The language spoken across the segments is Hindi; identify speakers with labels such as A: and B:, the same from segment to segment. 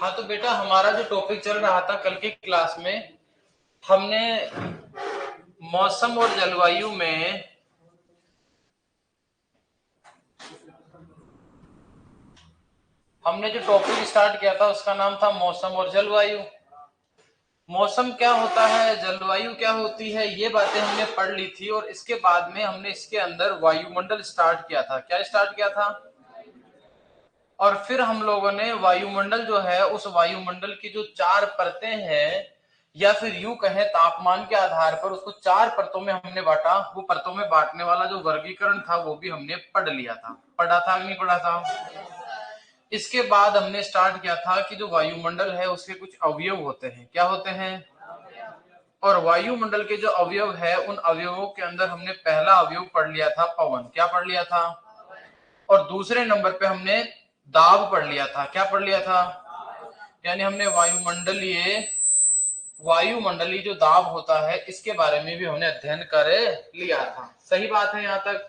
A: हाँ तो बेटा, हमारा जो टॉपिक चल रहा था कल की क्लास में, हमने मौसम और जलवायु में हमने जो टॉपिक स्टार्ट किया था उसका नाम था मौसम और जलवायु। मौसम क्या होता है, जलवायु क्या होती है, ये बातें हमने पढ़ ली थी। और इसके बाद में हमने इसके अंदर वायुमंडल स्टार्ट किया था। क्या स्टार्ट किया था? और फिर हम लोगों ने वायुमंडल जो है, उस वायुमंडल की जो चार परतें हैं, या फिर यूं कहें तापमान के आधार पर उसको चार परतों में हमने बांटा। वो परतों में बांटने वाला जो वर्गीकरण था वो भी हमने पढ़ लिया था। पढ़ा था कि नहीं पढ़ा था? इसके बाद हमने स्टार्ट किया था कि जो वायुमंडल है उसके कुछ अवयव होते हैं। क्या होते हैं? और वायुमंडल के जो अवयव है, उन अवयवों के अंदर हमने पहला अवयव पढ़ लिया था पवन। क्या पढ़ लिया था? और दूसरे नंबर पे हमने दाब पढ़ लिया था। क्या पढ़ लिया था? यानी हमने वायुमंडलीय जो दाब होता है इसके बारे में भी हमने अध्ययन कर लिया था। सही बात है यहाँ तक?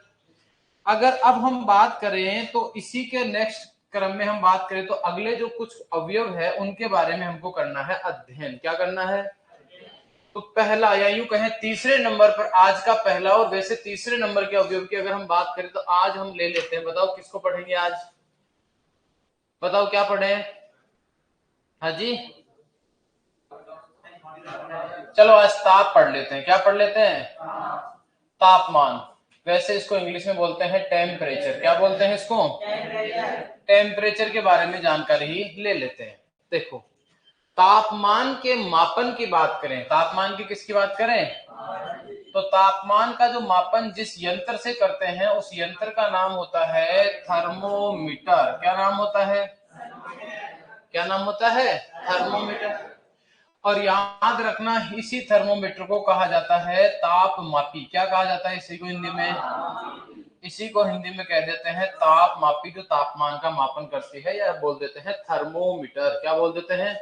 A: अगर अब हम बात करें तो इसी के नेक्स्ट क्रम में हम बात करें तो अगले जो कुछ अवयव है उनके बारे में हमको करना है अध्ययन। क्या करना है? तो पहला, या यूं कहें तीसरे नंबर पर आज का पहला, और वैसे तीसरे नंबर के अवयव की अगर हम बात करें तो आज हम ले लेते हैं। बताओ किसको पढ़ेंगे आज? बताओ क्या पढ़े? हाँ जी, चलो आज ताप पढ़ लेते हैं। क्या पढ़ लेते हैं? तापमान। वैसे इसको इंग्लिश में बोलते हैं टेम्परेचर। क्या बोलते हैं इसको? टेम्परेचर के बारे में जानकारी ही ले लेते हैं। देखो, तापमान के मापन की बात करें, तापमान की किसकी बात करें? तो तापमान का जो मापन जिस यंत्र से करते हैं उस यंत्र का नाम होता है थर्मोमीटर। क्या नाम होता है? क्या नाम होता है? थर्मोमीटर। और याद रखना, इसी थर्मोमीटर को कहा जाता है तापमापी। क्या कहा जाता है इसी को हिंदी में? इसी को हिंदी में कह देते हैं तापमापी, जो तापमान का मापन करती है, या बोल देते हैं थर्मोमीटर। क्या बोल देते हैं?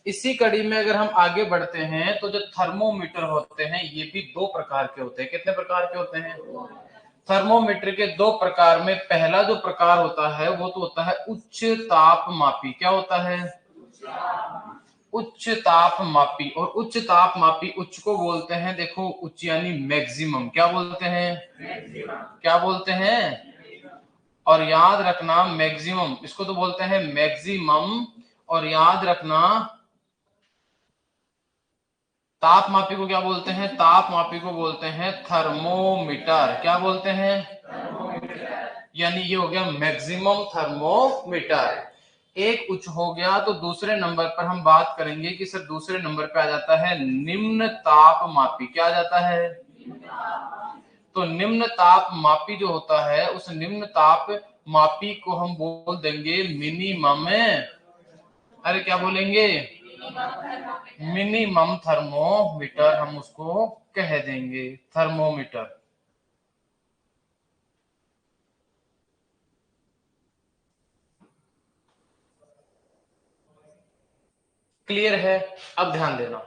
A: इसी कड़ी में अगर हम आगे बढ़ते हैं तो जो थर्मोमीटर होते हैं ये भी दो प्रकार के होते हैं। कितने प्रकार के होते हैं? थर्मोमीटर के दो प्रकार में पहला जो प्रकार होता है वो तो होता है उच्च तापमापी। क्या होता है? उच्च तापमापी। और उच्च तापमापी, उच्च को बोलते हैं, देखो उच्च यानी मैक्सिमम। क्या बोलते हैं? क्या बोलते हैं? और याद रखना मैक्सिमम, इसको तो बोलते हैं मैक्सिमम। और याद रखना तापमापी को क्या बोलते हैं? तापमापी को बोलते हैं थर्मोमीटर। क्या बोलते हैं? यानी ये हो गया मैक्सिमम थर्मोमीटर। एक उच्च हो गया। तो दूसरे नंबर पर हम बात करेंगे कि सर दूसरे नंबर पे आ जाता है निम्न तापमापी। क्या आ जाता है? तो निम्न तापमापी जो होता है उस निम्न ताप मापी को हम बोल देंगे मिनिमम। अरे क्या बोलेंगे? मिनिमम थर्मोमीटर हम उसको कह देंगे, थर्मोमीटर। क्लियर है? अब ध्यान देना,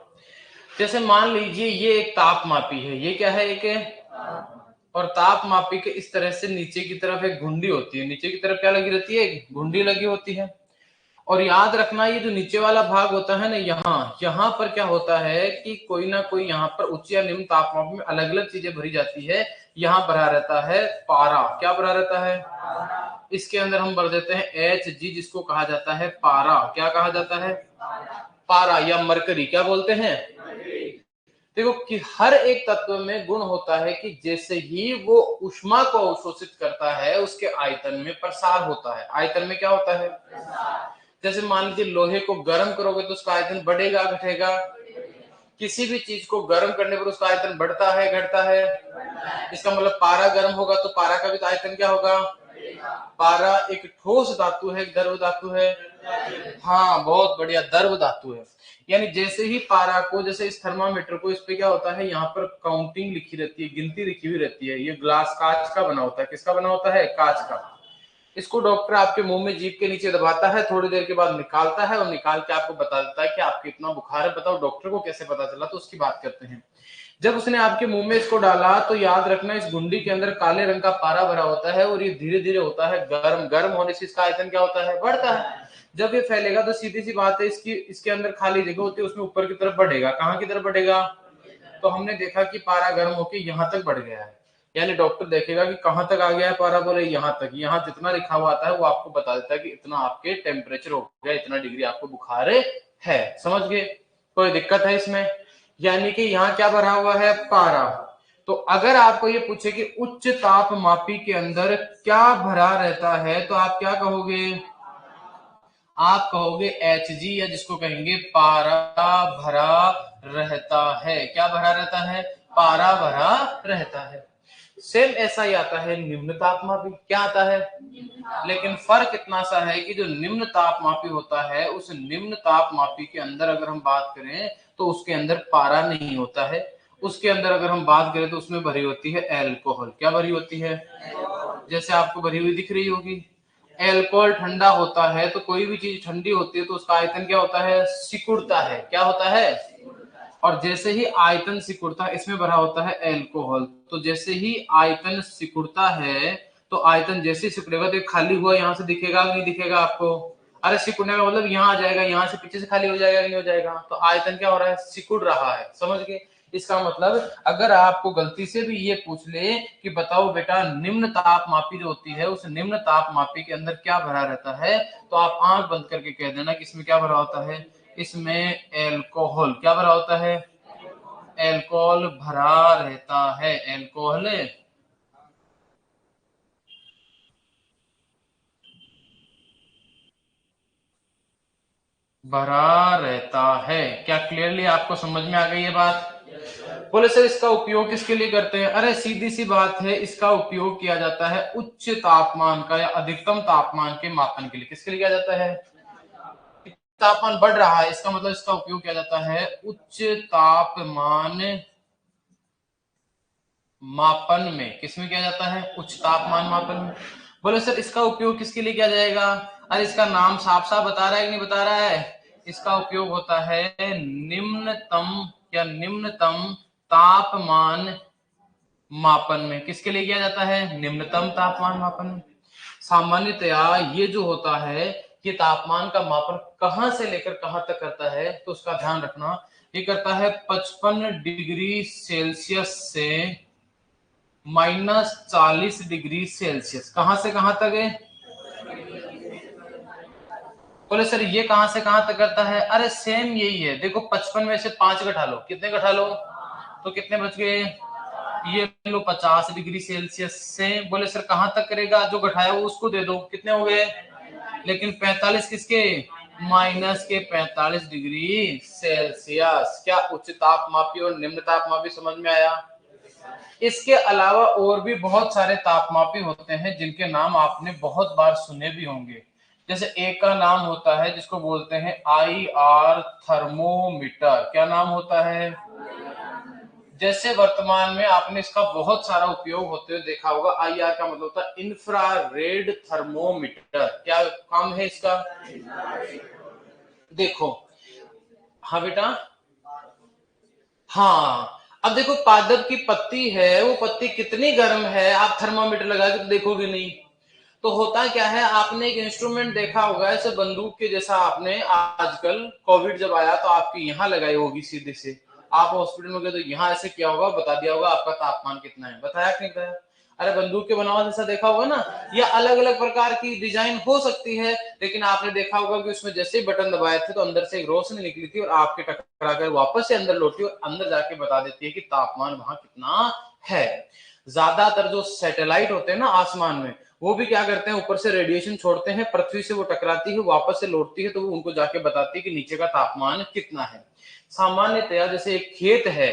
A: जैसे मान लीजिए ये एक तापमापी है। ये क्या है? एक और तापमापी के इस तरह से नीचे की तरफ एक घुंडी होती है। नीचे की तरफ क्या लगी रहती है? एक घुंडी लगी होती है। और याद रखना ये जो नीचे वाला भाग होता है ना, यहाँ पर क्या होता है कि कोई ना कोई यहाँ पर उच्च या निम्न तापमान में अलग अलग चीजें भरी जाती है। यहाँ भरा रहता है पारा। क्या भरा रहता है? इसके अंदर हम भर देते हैं Hg, जिसको कहा जाता है पारा। क्या कहा जाता है? पारा या मरकरी। क्या बोलते हैं? देखो कि हर एक तत्व में गुण होता है कि जैसे ही वो ऊष्मा को अवशोषित करता है उसके आयतन में प्रसार होता है। आयतन में क्या होता है? जैसे मान लीजिए लोहे को गर्म करोगे तो उसका आयतन बढ़ेगा घटेगा? किसी भी चीज को गर्म करने पर उसका आयतन बढ़ता है घटता है? इसका मतलब पारा गर्म होगा तो पारा का भी तो आयतन क्या होगा? पारा एक ठोस धातु है, द्रव धातु है? हाँ, बहुत बढ़िया, द्रव धातु है। यानी जैसे ही पारा को, जैसे इस थर्मामीटर को, इस पे क्या होता है, यहाँ पर काउंटिंग लिखी रहती है, गिनती लिखी हुई रहती है। ये ग्लास कांच का बना होता है। किसका बना होता है? कांच का। इसको डॉक्टर आपके मुंह में जीभ के नीचे दबाता है, थोड़ी देर के बाद निकालता है और निकाल के आपको बता देता है कि आपको इतना बुखार है। बताओ डॉक्टर को कैसे पता चला? तो उसकी बात करते हैं। जब उसने आपके मुंह में इसको डाला तो याद रखना इस गुंडी के अंदर काले रंग का पारा भरा होता है और ये धीरे धीरे होता है गर्म। गर्म होने से इसका आयतन क्या होता है, बढ़ता है। जब ये फैलेगा तो सीधी सी बात है इसके अंदर खाली जगह होती है, उसमें ऊपर की तरफ बढ़ेगा। कहाँ की तरफ बढ़ेगा? तो हमने देखा कि पारा गर्म होकर यहाँ तक बढ़ गया है, यानी डॉक्टर देखेगा कि कहां तक आ गया है पारा, बोले यहाँ तक। यहाँ जितना लिखा हुआ आता है वो आपको बता देता है कि इतना आपके टेम्परेचर हो गया, इतना डिग्री आपको बुखार है। समझ गए? कोई दिक्कत है इसमें? यानी कि यहाँ क्या भरा हुआ है, पारा। तो अगर आपको ये पूछे कि उच्च तापमापी के अंदर क्या भरा रहता है तो आप क्या कहोगे? आप कहोगे Hg, या जिसको कहेंगे पारा भरा रहता है। क्या भरा रहता है? पारा भरा रहता है। सेम ऐसा ही आता है निम्न तापमापी। क्या आता है? लेकिन फर्क इतना सा है कि जो निम्न तापमापी होता है उस निम्न तापमापी के अंदर अगर हम बात करें तो उसके अंदर पारा नहीं होता है। उसके अंदर अगर हम बात करें तो उसमें भरी होती है एल्कोहल। क्या भरी होती है? जैसे आपको भरी हुई दिख रही होगी। एल्कोहल ठंडा होता है तो कोई भी चीज ठंडी होती है तो उसका आयतन क्या होता है, सिकुड़ता है। क्या होता है? और जैसे ही आयतन सिकुड़ता है, इसमें भरा होता है एल्कोहल, तो जैसे ही आयतन सिकुड़ता है तो आयतन जैसे सिकुड़ेगा तो खाली हुआ यहाँ से दिखेगा नहीं दिखेगा आपको? अरे सिकुड़ने का मतलब यहाँ आ जाएगा, यहाँ से पीछे से खाली हो जाएगा नहीं हो जाएगा? तो आयतन क्या हो रहा है, सिकुड़ रहा है। समझ गए? इसका मतलब अगर आपको गलती से भी ये पूछ ले कि बताओ बेटा निम्न तापमापी जो होती है उस निम्न तापमापी के अंदर क्या भरा रहता है, तो आप आंख बंद करके कह देना कि इसमें क्या भरा होता है, इसमें एल्कोहल। क्या भरा होता है? एल्कोहल भरा रहता है। एल्कोहल भरा रहता है। क्या क्लियरली आपको समझ में आ गई ये बात? बोले सर इसका उपयोग किसके लिए करते हैं? अरे सीधी सी बात है, इसका उपयोग किया जाता है उच्च तापमान का या अधिकतम तापमान के मापन के लिए। किसके लिए किया जाता है? तापमान बढ़ रहा है, इसका मतलब इसका उपयोग किया जाता है उच्च तापमान मापन में। किसमें किया जाता है? उच्च तापमान मापन में। बोले सर इसका उपयोग किसके लिए किया जाएगा? अरे इसका नाम साफ साफ बता रहा है कि नहीं बता रहा है? इसका उपयोग होता है निम्नतम या निम्नतम तापमान मापन में। किसके लिए किया जाता है? निम्नतम तापमान मापन में। सामान्यतया ये जो होता है ये तापमान का मापन कहां से लेकर कहां तक करता है, तो उसका ध्यान रखना। ये करता है 55 डिग्री सेल्सियस से -40 डिग्री सेल्सियस। कहां से कहां तक है? बोले सर ये कहां से कहां तक करता है? अरे सेम यही है। देखो 55 में से 5 घटा लो, कितने घटा लो? तो कितने बच गए? ये लो 50 डिग्री सेल्सियस से। बोले सर कहां तक करेगा? जो घटाया वो उसको दे दो। कितने हो गए? लेकिन 45 किसके? माइनस के 45 डिग्री सेल्सियस। क्या उच्च तापमापी और निम्न तापमापी समझ में आया? इसके अलावा और भी बहुत सारे तापमापी होते हैं जिनके नाम आपने बहुत बार सुने भी होंगे। जैसे एक का नाम होता है जिसको बोलते हैं IR थर्मोमीटर। क्या नाम होता है? जैसे वर्तमान में आपने इसका बहुत सारा उपयोग होते हुए देखा होगा। IR का मतलब होता है इंफ्रारेड थर्मोमीटर। क्या काम है इसका? देखो, हाँ बेटा, हाँ। अब देखो पादप की पत्ती है, वो पत्ती कितनी गर्म है आप थर्मामीटर लगा के तो देखोगे नहीं। तो होता क्या है, आपने एक इंस्ट्रूमेंट देखा होगा ऐसे बंदूक के जैसा। आपने आजकल कोविड जब आया तो आपकी यहाँ लगाई होगी सीधे से। आप हॉस्पिटल में गए तो यहाँ ऐसे किया होगा, बता दिया होगा आपका तापमान कितना है। बताया कि नहीं बताया? अरे बंदूक के बनावट जैसा देखा होगा ना। या अलग अलग प्रकार की डिजाइन हो सकती है, लेकिन आपने देखा होगा कि उसमें जैसे ही बटन दबाए थे तो अंदर से एक रोशनी निकली थी और आपके टकरा कर वापस से अंदर लौटी और अंदर जाके बता देती है कि तापमान वहां कितना है। ज्यादातर जो सैटेलाइट होते हैं ना आसमान में, वो भी क्या करते हैं, ऊपर से रेडिएशन छोड़ते हैं, पृथ्वी से वो टकराती है, वापस से लौटती है, तो वो उनको जाके बताती है कि नीचे का तापमान कितना है। सामान्यतया जैसे एक खेत है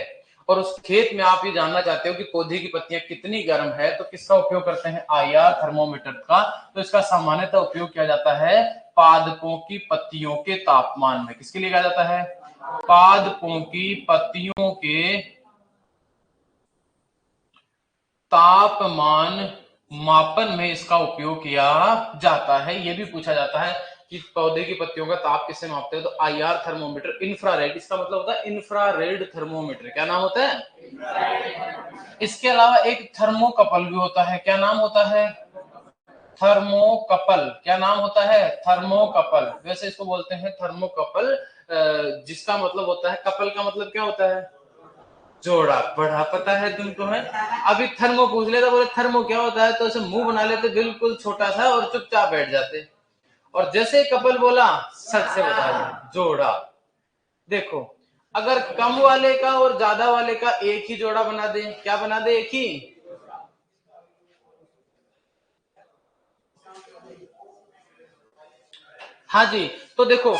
A: और उस खेत में आप ये जानना चाहते हो कि पौधे की पत्तियां कितनी गर्म है, तो किसका उपयोग करते हैं? IR थर्मोमीटर का। तो इसका सामान्यतः उपयोग किया जाता है पादपों की पत्तियों के तापमान में। किसके लिए किया जाता है? पादपों की पत्तियों के तापमान मापन में इसका उपयोग किया जाता है। यह भी पूछा जाता है कि पौधे की पत्तियों का ताप किससे मापते हैं, तो IR थर्मोमीटर, इंफ्रारेड, इसका मतलब होता है इंफ्रारेड थर्मोमीटर। क्या नाम होता है? इसके अलावा एक थर्मोकपल भी होता है। क्या नाम होता है? थर्मोकपल। क्या नाम होता है? थर्मोकपल। वैसे इसको बोलते हैं थर्मोकपल, जिसका मतलब होता है, कपल का मतलब क्या होता है? जोड़ा। बड़ा पता है तुमको है। अभी थर्मो पूछ लेता, बोले थर्मो क्या होता है, तो ऐसे मुंह बना लेते बिल्कुल छोटा सा और चुपचाप बैठ जाते। और जैसे कपल बोला, सट से बता दिया, जोड़ा। देखो, अगर कम वाले का और ज्यादा वाले का एक ही जोड़ा बना दे, क्या बना दे? एक ही। हाँ जी, तो देखो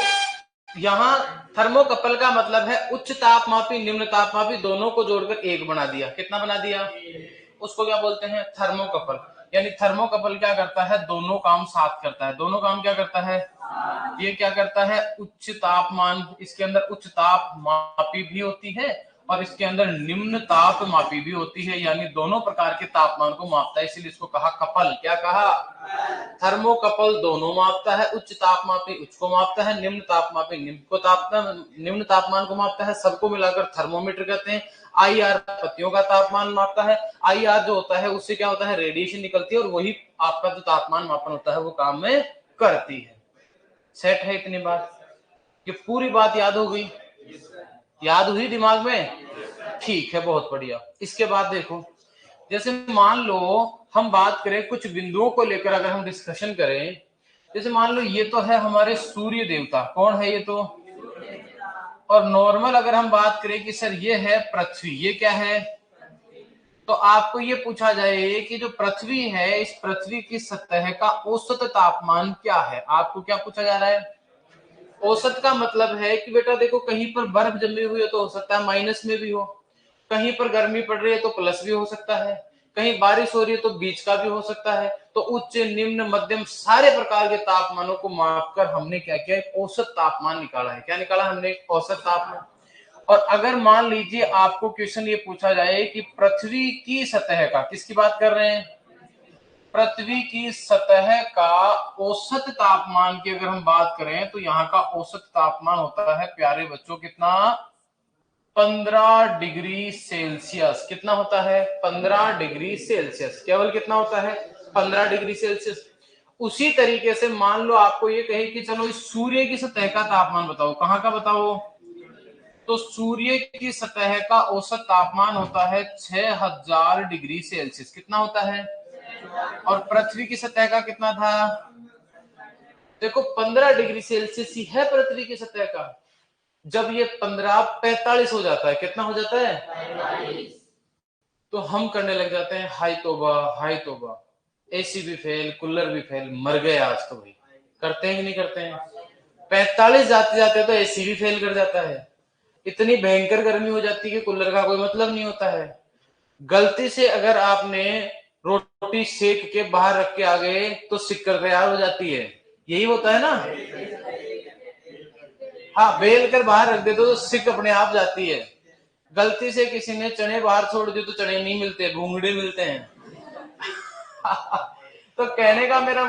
A: यहाँ थर्मोकपल का मतलब है उच्च तापमापी निम्न तापमापी दोनों को जोड़कर एक बना दिया। कितना बना दिया? उसको क्या बोलते हैं? थर्मोकपल। यानी थर्मोकपल क्या करता है? दोनों काम साथ करता है। दोनों काम क्या करता है? ये क्या करता है? उच्च तापमान, इसके अंदर उच्च ताप मापी भी होती है और इसके अंदर निम्न ताप मापी भी होती है, यानी दोनों प्रकार के तापमान को मापता है, इसीलिए इसको कहा कपल। क्या कहा? थर्मोकपल दोनों मापता है, उच्च तापमापी उच्च को मापता है, निम्न तापमापी निम्न तापमान को मापता है, सबको मिलाकर थर्मोमीटर कहते हैं। IR पत्तियों का तापमान मापता है। IR जो होता है उससे क्या होता है? रेडिएशन निकलती है और वही आपका जो तापमान मापन होता है वो काम में करती है। सेट है इतनी बात? ये पूरी बात याद हो गई? याद हुई दिमाग में? ठीक है, बहुत बढ़िया। इसके बाद देखो, जैसे मान लो हम बात करें कुछ बिंदुओं को लेकर, अगर हम डिस्कशन करें, जैसे मान लो ये तो है हमारे सूर्य देवता। कौन है ये? तो और नॉर्मल अगर हम बात करें कि सर ये है पृथ्वी, ये क्या है? तो आपको ये पूछा जाए कि जो पृथ्वी है, इस पृथ्वी की सतह का औसत तापमान क्या है? आपको क्या पूछा जा रहा है? औसत का मतलब है कि बेटा देखो, कहीं पर बर्फ जमी हुई है तो हो सकता है माइनस में भी हो, कहीं पर गर्मी पड़ रही है तो प्लस भी हो सकता है, कहीं बारिश हो रही है तो बीच का भी हो सकता है। तो उच्च निम्न मध्यम सारे प्रकार के तापमानों को मापकर हमने क्या किया? एक औसत तापमान निकाला है। क्या निकाला हमने? एक औसत तापमान। और अगर मान लीजिए आपको क्वेश्चन ये पूछा जाए कि पृथ्वी की सतह का, किसकी बात कर रहे हैं? पृथ्वी की सतह का औसत तापमान की अगर हम बात करें तो यहाँ का औसत तापमान होता है प्यारे बच्चों कितना? 15 डिग्री सेल्सियस। कितना होता है? 15 डिग्री सेल्सियस। केवल कितना होता है? 15 डिग्री सेल्सियस। उसी तरीके से मान लो आपको ये कहे कि चलो इस सूर्य की सतह का तापमान बताओ, कहाँ का बताओ? तो सूर्य की सतह का औसत तापमान होता है 6000 डिग्री सेल्सियस। कितना होता है? और पृथ्वी की सतह का कितना था? देखो 15 डिग्री सेल्सियस ही है पृथ्वी की सतह का। जब ये 15 45 हो जाता है, कितना हो जाता है? 45। तो हम करने लग जाते हैं हाई तोबा, हाई तोबा, AC भी फेल, कूलर भी फेल, मर गए आज तो भाई। करते हैं कि नहीं करते हैं? 45 जाते जाते तो AC भी फेल कर जाता है। इतनी भयंकर गर्मी हो जाती है कि कूलर का कोई मतलब नहीं होता है। गलती से अगर आपने रोटी सेक के बाहर रख के आ गए तो सिक्कर तैयार हो जाती है। यही होता है ना? हाँ, बेल कर बाहर रख दे तो सिक अपने आप जाती है। गलती से किसी ने चने बाहर छोड़ दिए तो चने नहीं मिलते, भूंगड़े मिलते हैं। तो कहने का मेरा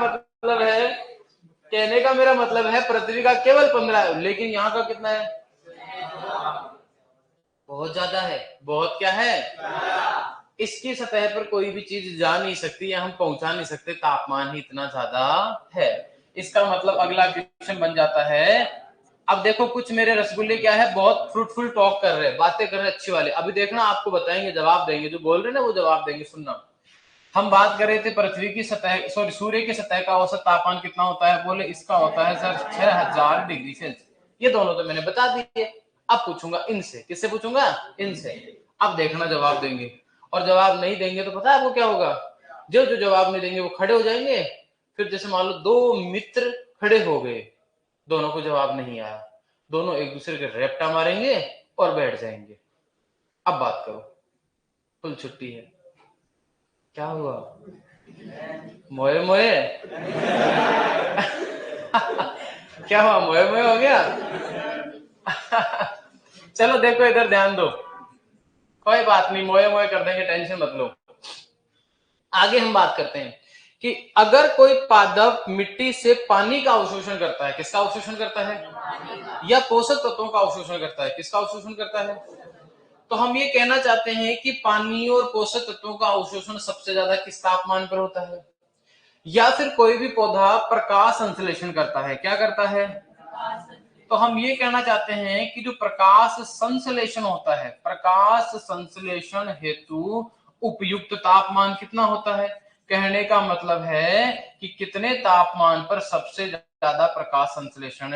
A: मतलब है पृथ्वी का केवल 15 है, लेकिन यहाँ का कितना है? बहुत ज्यादा है। बहुत क्या है? इसकी सतह पर कोई भी चीज जा नहीं सकती या हम पहुंचा नहीं सकते, तापमान ही इतना ज्यादा है। इसका मतलब अगला क्वेश्चन बन जाता है। अब देखो कुछ मेरे रसगुल्ले क्या है, बहुत फ्रूटफुल टॉक कर रहे हैं, बातें कर रहे हैं अच्छी वाले। अभी देखना, आपको बताएंगे, जवाब देंगे, जो बोल रहे हैं ना वो जवाब देंगे। सुनना, हम बात कर रहे थे पृथ्वी की सतह, सॉरी सूर्य की सतह का औसत तापमान कितना होता है? बोले इसका होता है सर 6000 डिग्री सेल्सियस। ये दोनों तो मैंने बता दिए। अब पूछूंगा इनसे। किससे पूछूंगा? इनसे। अब देखना जवाब देंगे। और जवाब नहीं देंगे तो पता है आपको क्या होगा? जो जो जवाब नहीं देंगे वो खड़े हो जाएंगे। फिर जैसे मान लो दो मित्र खड़े हो गए, दोनों को जवाब नहीं आया, दोनों एक दूसरे के रेपटा मारेंगे और बैठ जाएंगे। अब बात करो, फुल छुट्टी है। क्या हुआ? मोए मोए? क्या हुआ, मोए मोए हो गया? चलो देखो इधर ध्यान दो, कोई बात नहीं, मोए मोए कर देंगे, टेंशन मत लो। आगे हम बात करते हैं कि अगर कोई पादप मिट्टी से पानी का अवशोषण करता है, किसका अवशोषण करता है, या पोषक तत्वों का अवशोषण करता है, किसका अवशोषण करता है, तो हम ये कहना चाहते हैं कि पानी और पोषक तत्वों का अवशोषण सबसे ज्यादा किस तापमान पर होता है। या फिर कोई भी पौधा प्रकाश संश्लेषण करता है, क्या करता है, तो हम ये कहना चाहते हैं कि जो प्रकाश संश्लेषण होता है, प्रकाश संश्लेषण हेतु उपयुक्त तापमान कितना होता है। कहने का मतलब है कि कितने तापमान पर सबसे ज्यादा प्रकाश संश्लेषण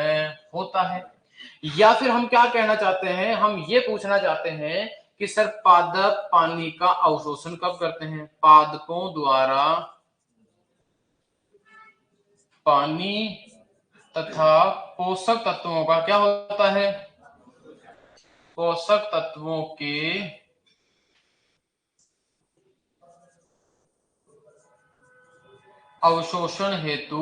A: होता है। या फिर हम क्या कहना चाहते हैं, हम ये पूछना चाहते हैं कि सर पादप पानी का अवशोषण कब करते हैं, पादपों द्वारा पानी तथा पोषक तत्वों का क्या होता है, पोषक तत्वों के अवशोषण हेतु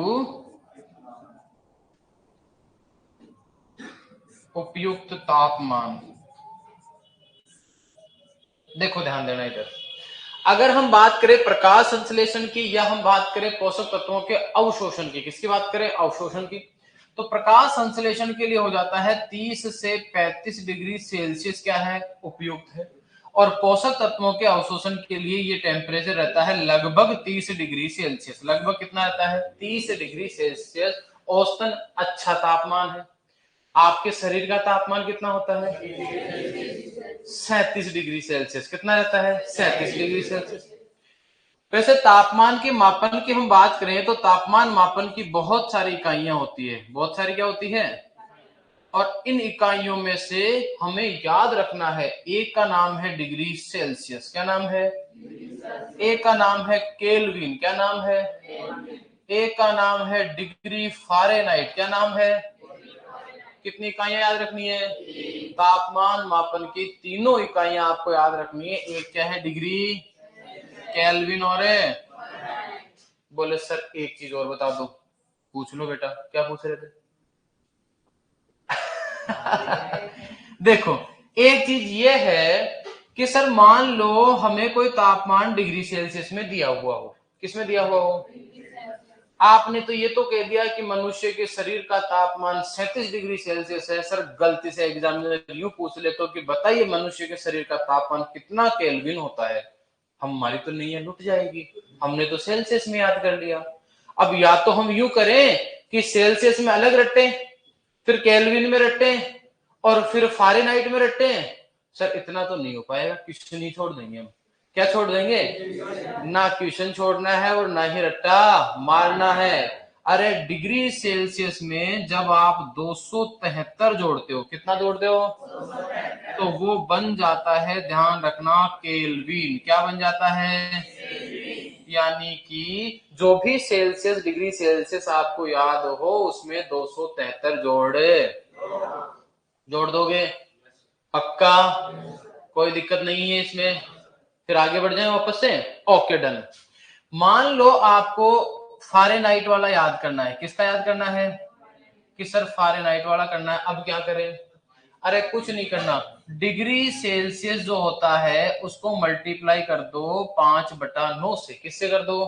A: उपयुक्त तापमान। देखो ध्यान देना इधर, अगर हम बात करें प्रकाश संश्लेषण की या हम बात करें पोषक तत्वों के अवशोषण की, किसकी बात करें, अवशोषण की, तो प्रकाश संश्लेषण के लिए हो जाता है 30 से 35 डिग्री सेल्सियस क्या है, उपयुक्त है। और पोषक तत्वों के अवशोषण के लिए ये टेम्परेचर रहता है लगभग 30 डिग्री सेल्सियस। लगभग कितना रहता है, 30 डिग्री सेल्सियस औसतन अच्छा तापमान है। आपके शरीर का तापमान कितना होता है, 37 डिग्री सेल्सियस। कितना रहता है, 37 डिग्री सेल्सियस। वैसे तापमान के मापन की हम बात करें तो तापमान मापन की बहुत सारी इकाइयां होती है, बहुत सारी क्या होती है, और इन इकाइयों में से हमें याद रखना है, एक का नाम है डिग्री सेल्सियस, क्या नाम है, एक का नाम है केल्विन, क्या नाम है, एक का नाम है डिग्री फारेनहाइट, क्या नाम है। कितनी इकाइयां याद रखनी है, तापमान मापन की तीनों इकाइयां आपको याद रखनी है। एक क्या है, डिग्री केल्विन, और बोले सर एक चीज और बता दो, पूछ लो बेटा, क्या पूछ रहे थे। देखो एक चीज ये है कि सर मान लो हमें कोई तापमान डिग्री सेल्सियस में दिया हुआ हो, किसमें दिया हुआ हो, आपने तो ये तो कह दिया कि मनुष्य के शरीर का तापमान 37 डिग्री सेल्सियस है। सर गलती से एग्जामिनर यूं पूछ ले तो कि बताइए मनुष्य के शरीर का तापमान कितना केल्विन होता है, हमारी तो नहीं है, लुट जाएगी, हमने तो सेल्सियस में याद कर लिया। अब या तो हम यूं करें कि सेल्सियस में अलग रटे, फिर केल्विन में रटे, और फिर फारेनहाइट में रटे। सर इतना तो नहीं हो पाएगा, क्वेश्चन ही छोड़ देंगे हम। क्या छोड़ देंगे, ना क्वेश्चन छोड़ना है और ना ही रट्टा मारना है। अरे डिग्री सेल्सियस में जब आप 273 जोड़ते हो, कितना जोड़ते हो, तो वो बन जाता है, ध्यान रखना, केल्विन। क्या बन जाता है, यानी कि जो भी सेल्सियस डिग्री सेल्सियस आपको याद हो उसमें 273 जोड़ दोगे, पक्का, कोई दिक्कत नहीं है इसमें। फिर आगे बढ़ जाए वापस से, ओके डन। मान लो आपको फारेनहाइट वाला याद करना है, किसका याद करना है, कि सर फारेनहाइट वाला करना है। अब क्या करें, अरे कुछ नहीं करना, डिग्री सेल्सियस जो होता है उसको मल्टीप्लाई कर दो 5/9 से, किससे कर दो,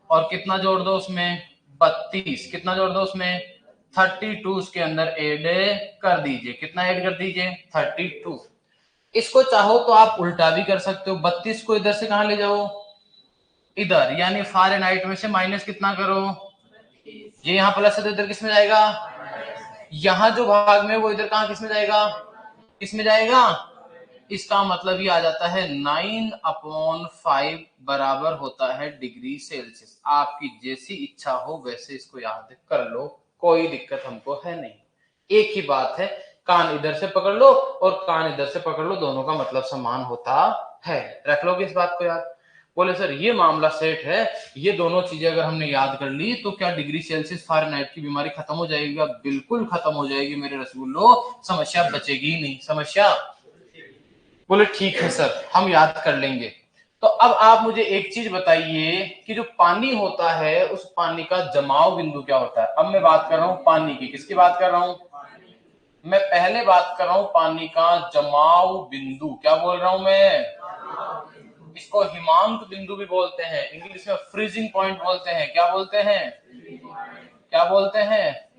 A: और कितना जोड़ दो उसमें, 32, कितना जोड़ दो उसमें, 32 उसके अंदर ऐड कर दीजिए, कितना ऐड कर दीजिए, 32। इसको चाहो तो आप उल्टा भी कर सकते हो, 32 को इधर से कहां ले जाओ, इधर, यानी फारेनहाइट में से माइनस कितना करो, ये यहाँ प्लस है तो इधर किस में जाएगा, यहाँ जो भाग में वो इधर कहां किस में जाएगा, किस में जाएगा। इसका मतलब ये आ जाता है 9/5 बराबर होता है डिग्री सेल्सियस। आपकी जैसी इच्छा हो वैसे इसको याद कर लो, कोई दिक्कत हमको है नहीं। एक ही बात है, कान इधर से पकड़ लो और कान इधर से पकड़ लो, दोनों का मतलब समान होता है। रख लोगे इस बात को याद। बोले सर ये मामला सेट है, ये दोनों चीजें अगर हमने याद कर ली तो क्या डिग्री सेल्सियस फारेनहाइट की बीमारी खत्म हो जाएगी, बिल्कुल खत्म हो जाएगी मेरे रसगुल्लो, समस्या बचेगी ही नहीं, समस्या। बोले ठीक है सर हम याद कर लेंगे। तो अब आप मुझे एक चीज बताइए कि जो पानी होता है उस पानी का जमाव बिंदु क्या होता है। अब मैं बात कर रहा हूं पानी की, किसकी बात कर रहा हूं, मैं पहले बात कर रहा हूं पानी का जमाव बिंदु। क्या बोल रहा हूं मैं, इसको हिमांक बिंदु भी बोलते हैं, इंग्लिश में फ्रीजिंग पॉइंट बोलते हैं। क्या बोलते हैं? क्या बोलते हैं?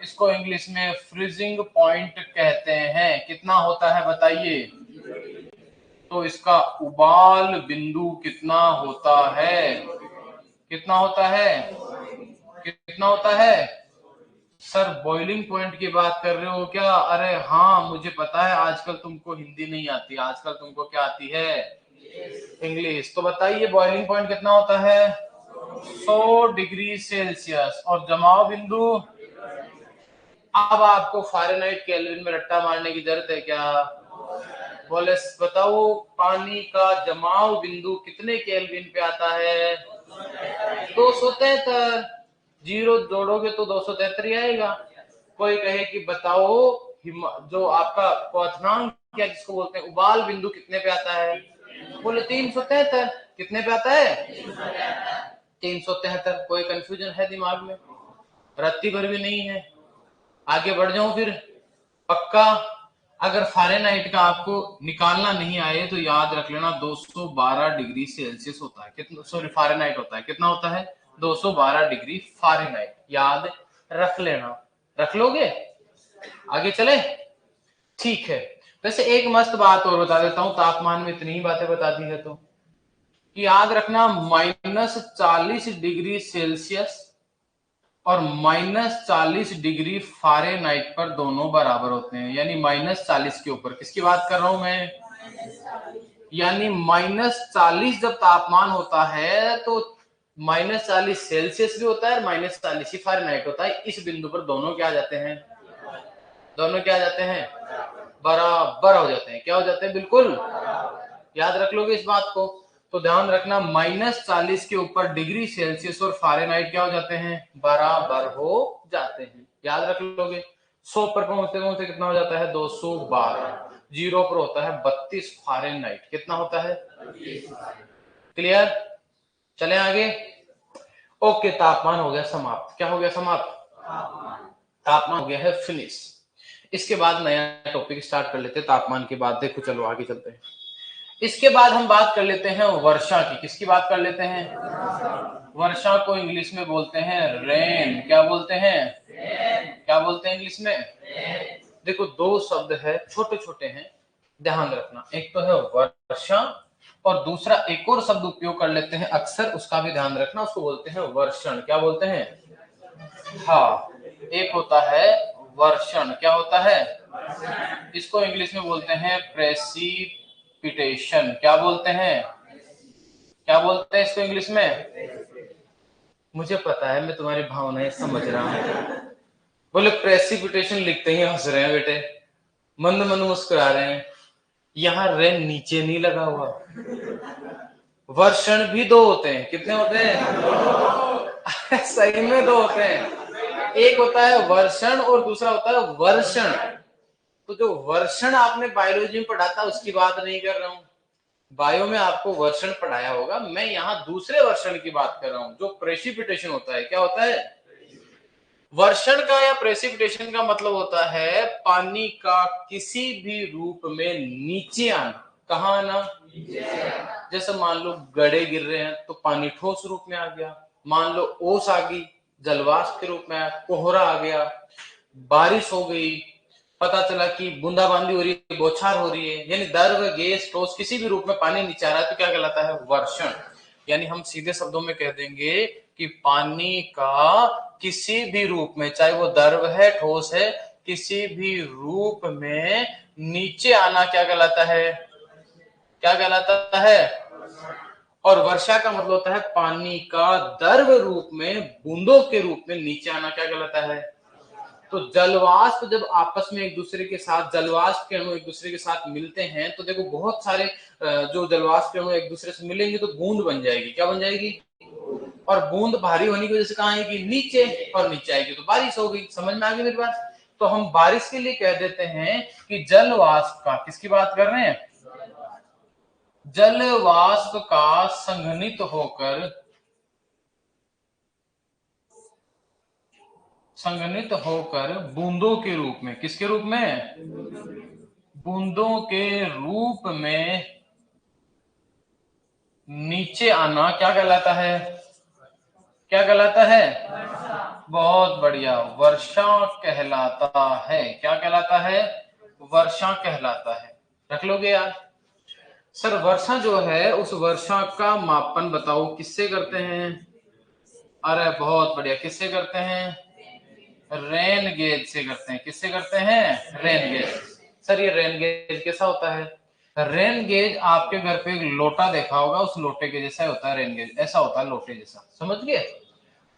A: इसको इंग्लिश में फ्रीजिंग पॉइंट कहते हैं। कितना होता है बताइए? तो इसका उबाल बिंदु कितना होता है? कितना होता है? कितना होता है? सर बॉइलिंग पॉइंट की बात कर रहे हो क्या? अरे हाँ, मुझे पता है आजकल तुमको हिंदी नहीं आती, आजकल तुमको क्या आती है? इंग्लिश। तो बताइए बॉइलिंग पॉइंट कितना होता है? 100 डिग्री सेल्सियस। और जमाव बिंदु? अब आपको फ़ारेनहाइट केल्विन में रट्टा मारने की जरूरत है क्या? बोले बताओ, पानी का जमाव बिंदु कितने केल्विन पे आता है? 273। जीरो जोड़ोगे तो 273 ही आएगा। कोई कहे कि बताओ जो आपका क्वथनांक क्या जिसको बोलते हैं उबाल बिंदु कितने पे आता है? बोले 373। कितने पे आता है? 373। कोई कंफ्यूजन है दिमाग में? रत्ती भर भी नहीं है। आगे बढ़ जाऊं फिर? पक्का? अगर फ़ारेनहाइट का आपको निकालना नहीं आए तो याद रख लेना 212 डिग्री सेल्सियस होता है। कितना, सॉरी, फ़ारेनहाइट होता है। कितना होता है? 212 डिग्री फ़ारेनहाइट। याद रख लेना। रख लोगे? आगे चले? ठीक है। वैसे एक मस्त बात और बता देता हूं, तापमान में इतनी ही बातें बता दी है तो कि याद रखना -40 डिग्री सेल्सियस और -40 डिग्री फ़ारेनहाइट पर दोनों बराबर होते हैं। यानी -40 के ऊपर, किसकी बात कर रहा हूं मैं? यानी -40 जब तापमान होता है तो -40 सेल्सियस भी होता है और -40 ही फ़ारेनहाइट होता है। इस बिंदु पर दोनों क्या आ जाते हैं? दोनों क्या आ जाते हैं? बराबर हो जाते हैं। क्या हो जाते हैं? बिल्कुल। याद रख लोगे इस बात को? तो ध्यान रखना, -40 के ऊपर डिग्री सेल्सियस और फ़ारेनहाइट क्या हो जाते हैं? बराबर हो जाते हैं। याद रख लोगे। 100 पर पहुंचते पहुंचते कितना हो जाता है? 212। जीरो पर होता है 32 फ़ारेनहाइट। कितना होता है? क्लियर? चले आगे। ओके, तापमान हो गया समाप्त। क्या हो गया समाप्त? तापमान हो गया है फिनिश। इसके बाद नया टॉपिक स्टार्ट कर लेते हैं तापमान के बाद। देखो चलो आगे चलते हैं। इसके बाद हम बात कर लेते हैं वर्षा की। किसकी बात कर लेते हैं? वर्षा को इंग्लिश में बोलते हैं रेन। क्या बोलते हैं? क्या बोलते हैं इंग्लिश में? देखो दो शब्द है, छोटे छोटे हैं, ध्यान रखना। एक तो है वर्षा और दूसरा एक और शब्द उपयोग कर लेते हैं अक्सर, उसका भी ध्यान रखना। उसको बोलते हैं वर्षण। क्या बोलते हैं? हाँ, एक होता है वर्षण। क्या होता है? इसको इंग्लिश में बोलते हैं प्रेसिपिटेशन। क्या बोलते हैं? क्या बोलते हैं इसको इंग्लिश में? मुझे पता है, मैं तुम्हारी भावनाएं समझ रहा हूँ। बोले प्रेसिपिटेशन लिखते ही हंस रहे हैं बेटे, मंद मंद मुस्कुरा रहे हैं। यहाँ रेन नीचे नहीं लगा हुआ। वर्षण भी दो होते हैं। कितने होते हैं? सही में दो होते हैं। एक होता है वर्षण और दूसरा होता है वर्षण। तो जो वर्षण आपने बायोलॉजी में पढ़ा था उसकी बात नहीं कर रहा हूं। बायो में आपको वर्षण पढ़ाया होगा, मैं यहाँ दूसरे वर्षण की बात कर रहा हूँ जो प्रेसिपिटेशन होता है। क्या होता है? वर्षण का या प्रेसिपिटेशन का मतलब होता है पानी का किसी भी रूप में नीचे आना। कहाँ आना? जैसे मान लो गड़े गिर रहे हैं तो पानी ठोस रूप में आ गया। मान लो ओस आ गई, जलवाष्प के रूप में आया। कोहरा आ गया, बारिश हो गई, पता चला कि बूंदाबांदी हो रही है, बौछार हो रही है। यानी द्रव, गैस, ठोस किसी भी रूप में पानी नीचे आ रहा है तो क्या कहलाता है? वर्षण। यानी हम सीधे शब्दों में कह देंगे कि पानी का किसी भी रूप में, चाहे वो द्रव है, ठोस है, किसी भी रूप में नीचे आना क्या कहलाता है? क्या कहलाता है? और वर्षा का मतलब होता है पानी का द्रव रूप में, बूंदों के रूप में नीचे आना। क्या कहलाता है? तो जलवाष्प जब आपस में एक दूसरे के साथ, जलवाष्प के अणु एक दूसरे के साथ मिलते हैं तो देखो बहुत सारे जो जलवाष्प के अणु एक दूसरे से मिलेंगे तो बूंद बन जाएगी। क्या बन जाएगी? और बूंद भारी होने की वजह से कहाँ आएगी? नीचे। और नीचे आएगी तो बारिश हो गई। समझ में आ गई मेरी बात? तो हम बारिश के लिए कह देते हैं कि जलवाष्प का, किसकी बात कर रहे हैं? जलवाष्प का संघनित होकर, संघनित होकर बूंदों के रूप में, किसके रूप में? बूंदों के रूप में नीचे आना क्या कहलाता है? क्या कहलाता है? बहुत बढ़िया, वर्षा कहलाता है। क्या कहलाता है? वर्षा कहलाता है। रख लोगे यार। सर वर्षा जो है उस वर्षा का मापन बताओ किससे करते हैं? अरे बहुत बढ़िया, किससे करते हैं? रेन गेज से करते हैं। किससे करते हैं? Rain gauge. सर ये रेन गेज कैसा होता है? रेन गेज आपके घर पे एक लोटा देखा होगा, उस लोटे के जैसा होता है रेन गेज, ऐसा होता है लोटे जैसा, समझ गए?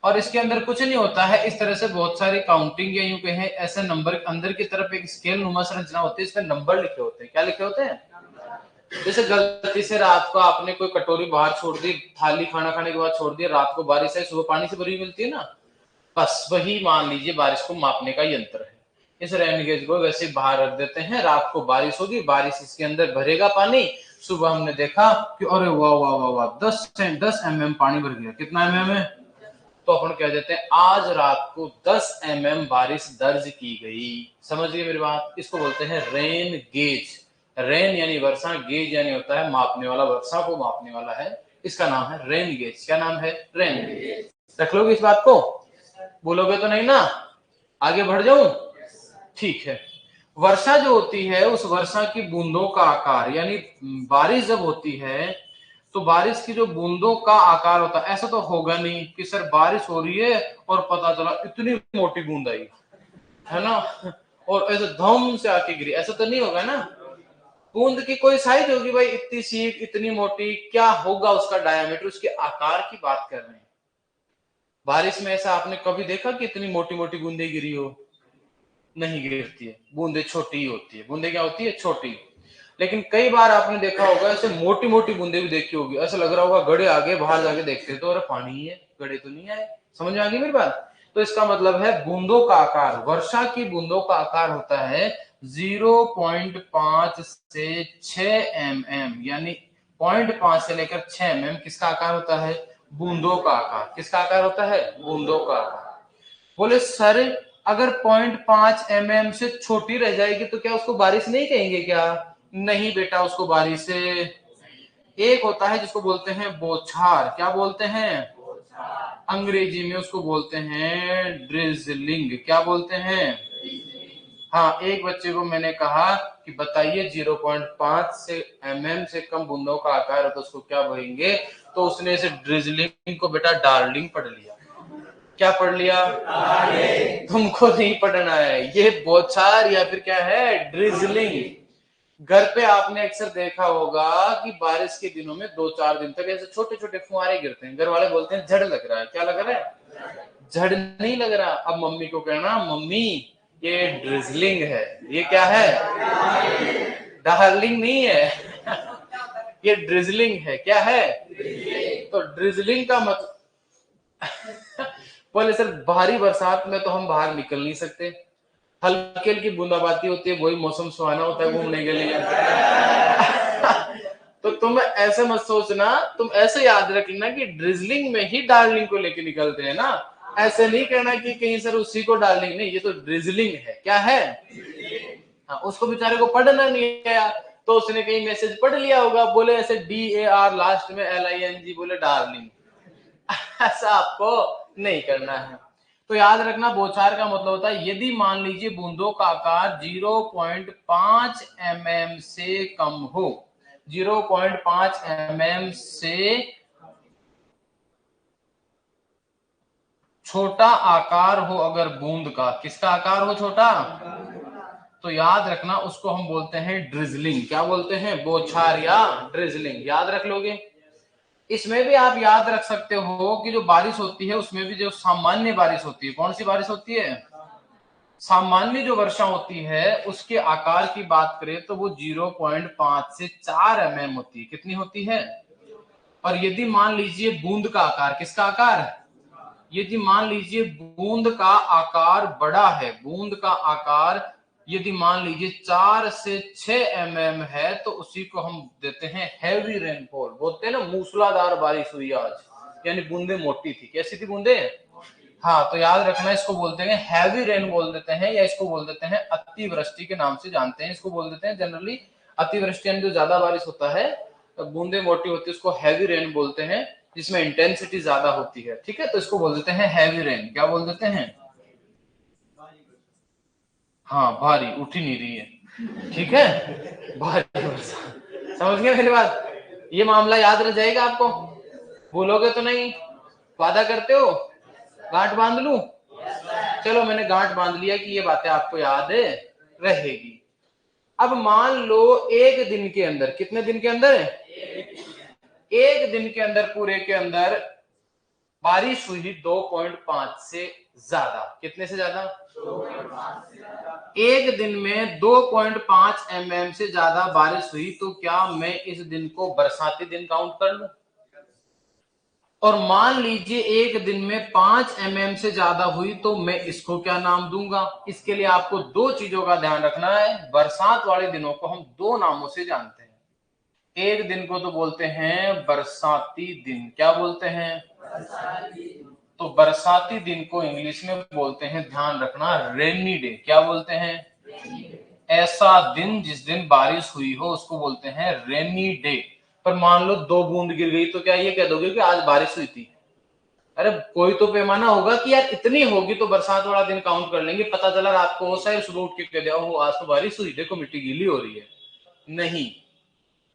A: और इसके अंदर कुछ नहीं होता है, इस तरह से बहुत सारी काउंटिंग या यूं कहें ऐसे नंबर अंदर की तरफ एक स्केल नुमा संरचना होती है, इसमें नंबर लिखे होते हैं। क्या लिखे होते हैं? जैसे गलती से रात को आपने कोई कटोरी बाहर छोड़ दी, थाली खाना खाने के बाद छोड़ दी, रात को बारिश आई, सुबह पानी से भरी मिलती है ना, बस वही मान लीजिए बारिश को मापने का यंत्र है। इस रेन गेज को वैसे बाहर रख देते हैं, रात को बारिश होगी, बारिश इसके अंदर भरेगा पानी, सुबह हमने देखा कि अरे वाह वाह वाह वाह 10 mm पानी भर गया। कितना mm है? तो अपन कह देते हैं आज रात को 10 mm बारिश दर्ज की गई। समझ गए मेरी बात? इसको बोलते हैं रेन गेज। रेन यानी वर्षा, गेज यानी होता है मापने वाला, वर्षा को मापने वाला है, इसका नाम है रेन गेज। क्या नाम है? Rain gauge. रख लोगे इस बात को? बोलोगे तो नहीं ना? आगे बढ़ जाऊं? ठीक है। वर्षा जो होती है उस वर्षा की बूंदों का आकार, यानी बारिश जब होती है तो बारिश की जो बूंदों का आकार होता है, ऐसा तो होगा नहीं कि सर बारिश हो रही है और पता चला इतनी मोटी बूंद आई, है ना, और ऐसे धम से आके गिरी, ऐसा तो नहीं होगा ना। बूंद की कोई साइज होगी भाई, इतनी सी, इतनी मोटी, क्या होगा उसका डायमीटर, उसके आकार की बात कर रहे हैं। बारिश में ऐसा आपने कभी देखा कि इतनी मोटी मोटी बूंदे गिरी हो? नहीं गिरती है, बूंदे छोटी ही होती है। बूंदे क्या होती है? छोटी। लेकिन कई बार आपने देखा होगा ऐसे मोटी मोटी बूंदे भी देखी होगी, ऐसा लग रहा होगा गड़े आगे, बाहर जाके देखते तो अरे पानी ही है, गड़े तो नहीं आए। समझ में आ गई मेरी बात? तो इसका मतलब है बूंदों का आकार, वर्षा की बूंदों का आकार होता है 0.5 से 6 mm, यानी 0.5 से लेकर 6 mm किसका आकार होता है? बूंदों का आकार। किसका आकार होता है? बूंदों का आकार। बोले सर अगर 0.5 mm से छोटी रह जाएगी तो क्या उसको बारिश नहीं कहेंगे क्या? नहीं बेटा, उसको बारिश से एक होता है जिसको बोलते हैं बौछार। क्या बोलते हैं? अंग्रेजी में उसको बोलते हैं ड्रिजलिंग। क्या बोलते हैं? हाँ, एक बच्चे को मैंने कहा कि बताइए 0.5 से mm से कम बूंदों का आकार है तो उसको क्या कहेंगे, तो उसने इसे ड्रिजलिंग को बेटा डार्लिंग पढ़ लिया। क्या पढ़ लिया? तुमको नहीं पढ़ना है, ये बौछार या फिर क्या है? ड्रिजलिंग। घर पे आपने अक्सर देखा होगा कि बारिश के दिनों में 2-4 दिन तक ऐसे छोटे छोटे फुहारे गिरते हैं, घर वाले बोलते हैं झड़ लग रहा है। क्या लग रहा है? झड़ नहीं लग रहा। अब मम्मी को कहना मम्मी ये ड्रिजलिंग है। ये क्या है? डार्लिंग नहीं है ये ड्रिजलिंग है। क्या है? तो ड्रिजलिंग का मतलब बोले सर भारी बरसात में तो हम बाहर निकल नहीं सकते, हल्की हल्की बूंदाबांदी होती है, वही मौसम सुहाना होता है घूमने के लिए तो तुम ऐसे मत सोचना, तुम ऐसे याद रखना कि ड्रिजलिंग में ही डार्लिंग को लेके निकलते हैं ना। ऐसे नहीं कहना कि कहीं सर उसी को डार्लिंग, नहीं, ये तो ड्रिजलिंग है। क्या है? हाँ, उसको बेचारे को पढ़ना नहीं आया तो उसने कहीं मैसेज पढ़ लिया होगा, बोले ऐसे DAR लास्ट में LING, बोले डार्लिंग ऐसा आपको नहीं करना है। तो याद रखना बौछार का मतलब होता है यदि मान लीजिए बूंदों का आकार 0.5 mm से कम हो, 0.5 mm से छोटा आकार हो अगर बूंद का, किसका आकार हो? छोटा। तो याद रखना उसको हम बोलते हैं ड्रिजलिंग। क्या बोलते हैं? बौछार या ड्रिजलिंग। याद रख लोगे। इसमें भी आप याद रख सकते हो कि जो बारिश होती है उसमें भी जो सामान्य बारिश होती है, कौन सी बारिश होती है? सामान्य जो वर्षा होती है उसके आकार की बात करें तो वो 0.5 से 4 mm होती है। कितनी होती है? और यदि मान लीजिए बूंद का आकार, किसका आकार? यदि मान लीजिए बूंद का आकार बड़ा है, बूंद का आकार यदि मान लीजिए 4 से 6 mm है तो उसी को हम देते हैं हैवी रेनफॉल। बोलते हैं ना मूसलाधार बारिश हुई आज, यानी बूंदे मोटी थी। कैसी थी बूंदे? हाँ, तो याद रखना इसको बोलते हैं हैवी रेन बोल देते हैं, या इसको बोल देते हैं अतिवृष्टि के नाम से जानते हैं। इसको बोल देते हैं जनरली अतिवृष्टि, यानी जो ज्यादा बारिश होता है बूंदे मोटी होती है उसको हैवी रेन बोलते हैं, जिसमें इंटेंसिटी ज्यादा होती है, ठीक है, तो इसको बोल देते हैं हैवी रेन। क्या बोल देते हैं? हाँ, भारी, उठ ही नहीं रही है, ठीक है, भारी वर्षा। समझ गए मेरी बात? ये मामला याद रह जाएगा आपको, भूलोगे तो नहीं? वादा करते हो? गांठ बांध लूं? चलो मैंने गांठ बांध लिया कि ये बातें आपको याद रहेगी। अब मान लो एक दिन के अंदर, कितने दिन के अंदर? एक दिन के अंदर, पूरे के अंदर बारिश हुई 2.5 से ज्यादा। कितने से ज्यादा? एक दिन में 2.5 mm से ज्यादा बारिश हुई, तो क्या मैं इस दिन को बरसाती दिन काउंट कर लूं? और मान लीजिए एक दिन में 5 mm से ज्यादा हुई, तो मैं इसको क्या नाम दूंगा? इसके लिए आपको दो चीजों का ध्यान रखना है। बरसात वाले दिनों को हम दो नामों से जानते हैं। एक दिन को तो बोलते हैं बरसाती दिन। क्या बोलते हैं? तो बरसाती दिन को इंग्लिश में बोलते हैं, ध्यान रखना, रेनी डे। क्या बोलते हैं? ऐसा दिन जिस दिन बारिश हुई हो उसको बोलते हैं रेनी डे। पर मान लो 2 बूंद गिर गई, तो क्या ये कह दोगे कि आज बारिश हुई थी? अरे कोई तो पैमाना होगा कि यार इतनी होगी तो बरसात वाला दिन काउंट कर लेंगे। पता चला रात को हो शायद सुबह उठ के कह दिया हो आज तो बारिश हुई, देखो मिट्टी गीली हो रही है। नहीं,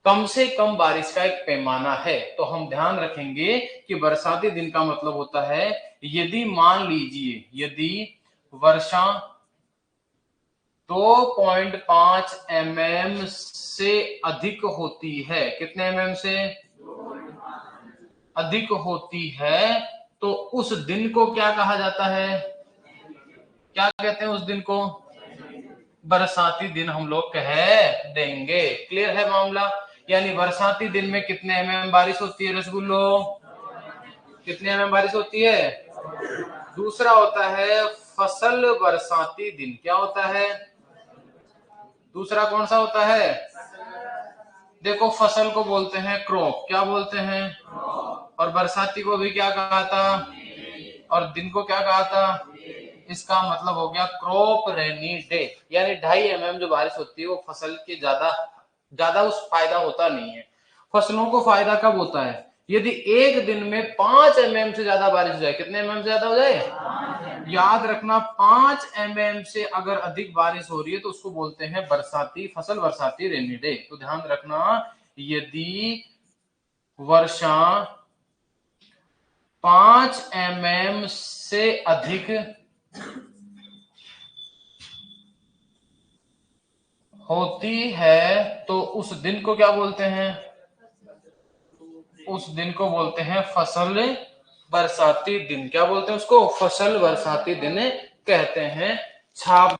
A: कम से कम बारिश का एक पैमाना है। तो हम ध्यान रखेंगे कि बरसाती दिन का मतलब होता है यदि मान लीजिए यदि वर्षा 2.5 mm से अधिक होती है। कितने mm से अधिक होती है, तो उस दिन को क्या कहा जाता है? क्या कहते हैं उस दिन को? बरसाती दिन हम लोग कह देंगे। क्लियर है मामला? यानी बरसाती दिन में कितने mm बारिश होती है रसगुल्लो? कितने mm बारिश होती है? दूसरा होता है फसल बरसाती दिन। क्या होता है? दूसरा कौन सा होता है? देखो, फसल को बोलते हैं क्रॉप। क्या बोलते हैं? और बरसाती को भी क्या कहा था? और दिन को क्या कहा था? इसका मतलब हो गया क्रॉप रेनी डे। यानी 2.5 mm जो बारिश होती है वो फसल के ज्यादा ज्यादा उस फायदा होता नहीं है। फसलों को फायदा कब होता है? यदि एक दिन में 5 mm से ज्यादा बारिश हो जाए। कितने mm से ज्यादा हो जाए? याद रखना, 5 mm से अगर अधिक बारिश हो रही है तो उसको बोलते हैं बरसाती फसल, बरसाती रेनी डे। तो ध्यान रखना, यदि वर्षा 5 mm से अधिक होती है तो उस दिन को क्या बोलते हैं? उस दिन को बोलते हैं फसल बरसाती दिन। क्या बोलते हैं उसको? फसल बरसाती दिन कहते हैं। छाप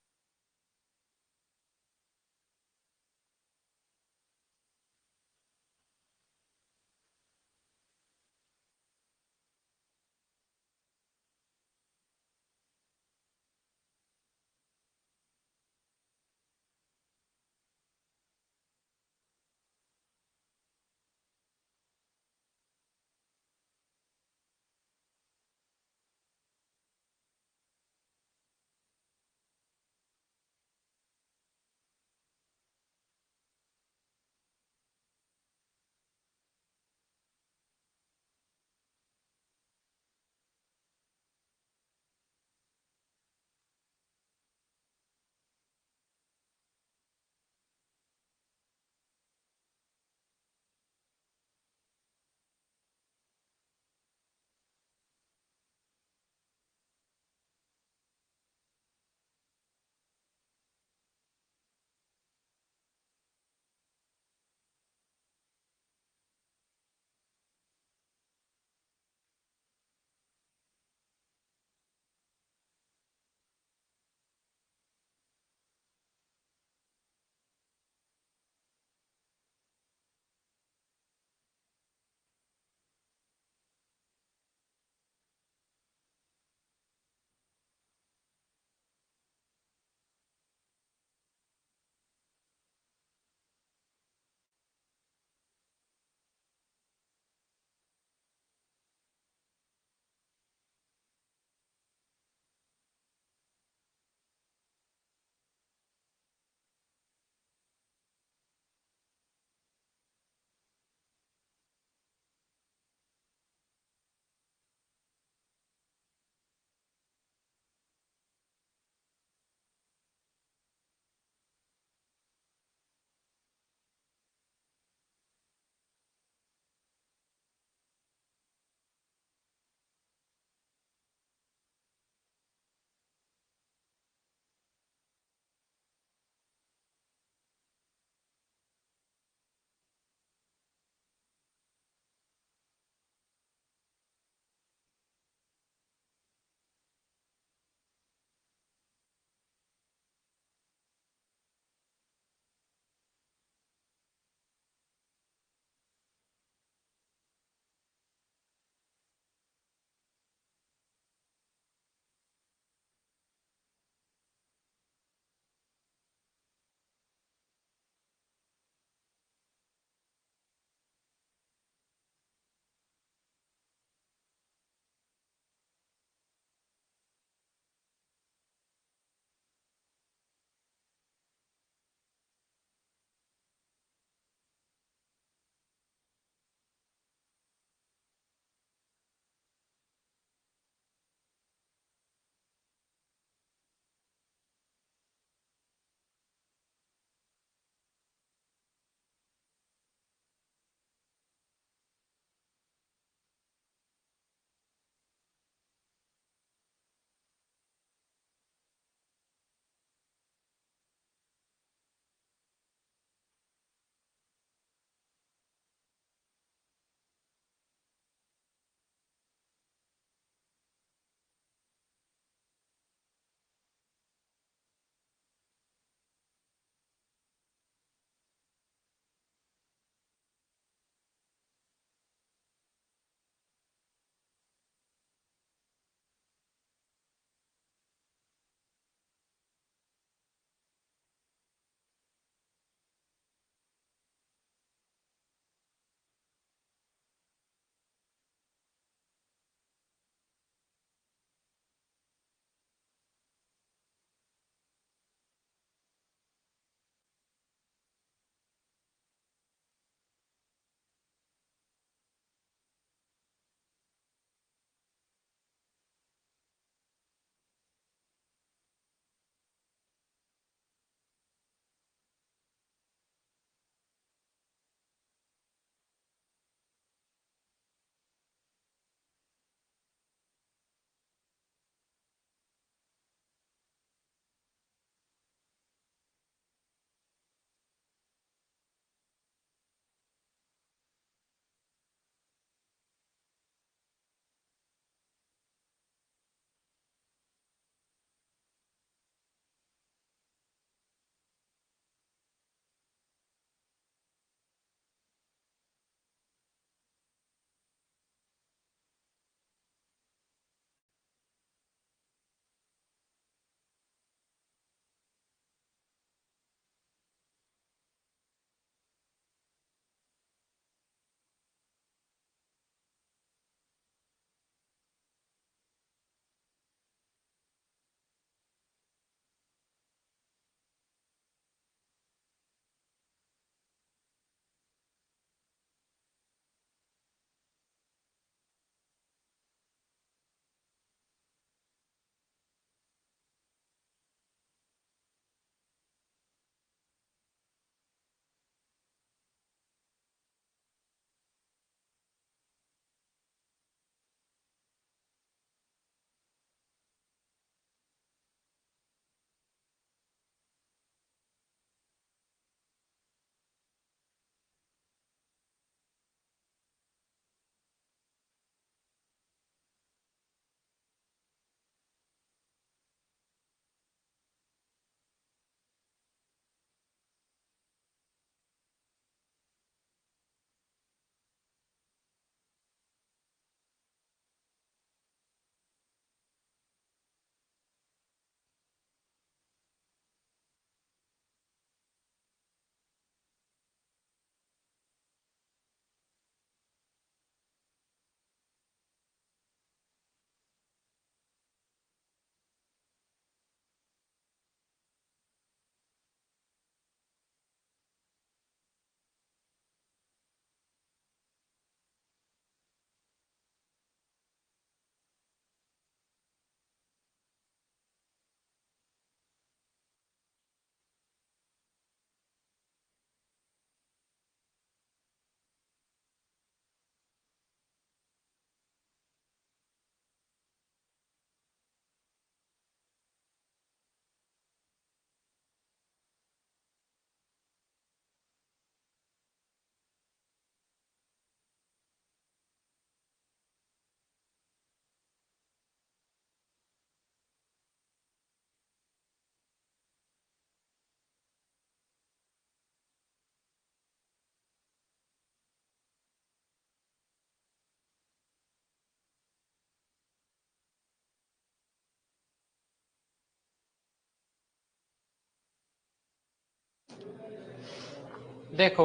A: देखो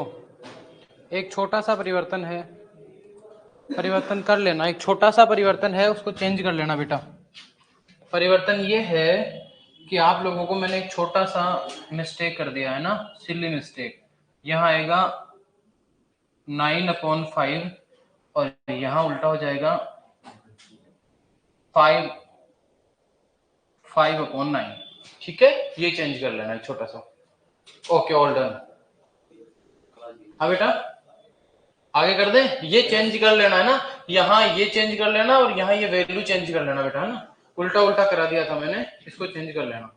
A: एक छोटा सा परिवर्तन है, परिवर्तन कर लेना, एक छोटा सा परिवर्तन है, उसको चेंज कर लेना बेटा। परिवर्तन ये है कि आप लोगों को मैंने एक छोटा सा मिस्टेक कर दिया है ना, सिली मिस्टेक। यहाँ आएगा 9/5 और यहाँ उल्टा हो जाएगा 5/9। ठीक है, ये चेंज कर लेना एक छोटा सा। Okay, all done. हाँ बेटा, आगे कर दे। ये चेंज कर लेना है ना, यहाँ ये चेंज कर लेना और यहाँ ये वैल्यू चेंज कर लेना बेटा, है ना। उल्टा उल्टा करा दिया था मैंने, इसको चेंज कर लेना।